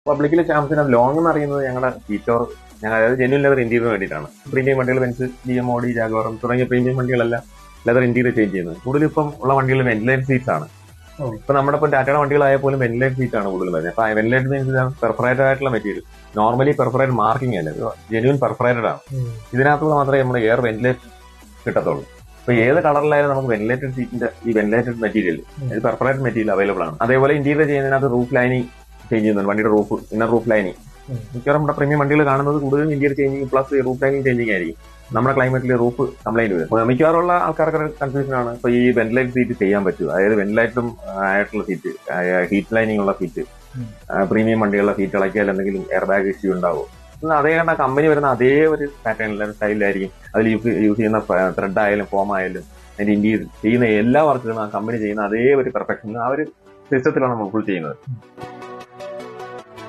പബ്ലിക്കിലെ ചാൻസിന് long എന്ന് പറയുന്നത് ഞങ്ങളുടെ ഫീച്ചർ അതായത് ജെന്യൂൻ ലെതർ ഇന്റീരിയർ വേണ്ടിയിട്ടാണ്. പ്രീമിയം വണ്ടികൾ ബെൻസ്, BM, ജാഗ്വാർ തുടങ്ങിയ പ്രീമിയം വണ്ടികളെല്ലാം ലെതർ ഇന്റീരിയർ ചേഞ്ച് ചെയ്യുന്നത്. കൂടുതൽ ഇപ്പം ഉള്ള വണ്ടികൾ വെന്റിലേറ്റഡ് സീറ്റ്സ് ആണ്. ഇപ്പൊ നമ്മുടെ ഇപ്പം ടാറ്റയുടെ വണ്ടികളായ പോലും വെന്റിലേറ്റഡ് സീറ്റ് ആണ് കൂടുതൽ വരുന്നത്. അപ്പൊ വെന്റിലേറ്റഡ് മീൻസ് പെർഫറേറ്റഡ് ആയിട്ടുള്ള മെറ്റീരിയൽ. നോർമലി പെർഫറേറ്റഡ് മാർക്കിംഗ് അല്ല, ജെന്യൂൻ പെർഫറേറ്റഡ് ആണ്. ഇതിനകത്തുള്ള മാത്രമേ നമ്മുടെ എയർ വെന്റിലേറ്റ് കിട്ടത്തുള്ളൂ. അപ്പൊ ഏത് കളറിലായാലും നമുക്ക് വെന്റിലേറ്റഡ് സീറ്റിന്റെ ഈ ventilated material, perforated material available ആണ്. അതേപോലെ ഇന്റീരിയർ ചെയ്യുന്നതിനകത്ത് റൂഫ് ലൈനിങ് ചേഞ്ച് ചെയ്യുന്നുണ്ട്. വണ്ടിയുടെ റൂഫ്, ഇന്നർ റൂഫ് ലൈനിങ് മിക്കവാറും നമ്മുടെ പ്രീമിയം വണ്ടികൾ കാണുന്നത് കൂടുതലും interior changing plus roof lining changing ആയിരിക്കും. നമ്മുടെ ക്ലൈമറ്റിൽ റൂഫ് കംപ്ലൈന്റ് വരും. മിക്കവാറുള്ള ആൾക്കാർക്ക് കൺഫ്യൂഷൻ ആണ് ഇപ്പൊ ഈ വെന്റിലേറ്റഡ് സീറ്റ് ചെയ്യാൻ പറ്റുമോ, അതായത് വെന്റിലേറ്ററും ആയിട്ടുള്ള സീറ്റ്, ഹീറ്റ് ലൈനിങ് ഉള്ള സീറ്റ്, പ്രീമിയം വണ്ടികളുടെ സീറ്റ് ഇളക്കിയാൽ എന്തെങ്കിലും എയർ ബാഗ് ഇഷ്യൂ ഉണ്ടാവും. അതേ കണ്ട കമ്പനി വരുന്ന അതേ ഒരു പാറ്റേണിലും സ്റ്റൈലിലായിരിക്കും അതിൽ യൂസ് ചെയ്യുന്ന ത്രെഡ് ആയാലും ഫോം ആയാലും അതിന്റെ ഇന്റീരിയർ ചെയ്യുന്ന എല്ലാ വർക്കുകളും ആ കമ്പനി ചെയ്യുന്ന അതേ ഒരു പെർഫെക്ഷനിൽ ആ ഒരു സിസ്റ്റത്തിലാണ് നമ്മൾ ഫുൾ ചെയ്യുന്നത്.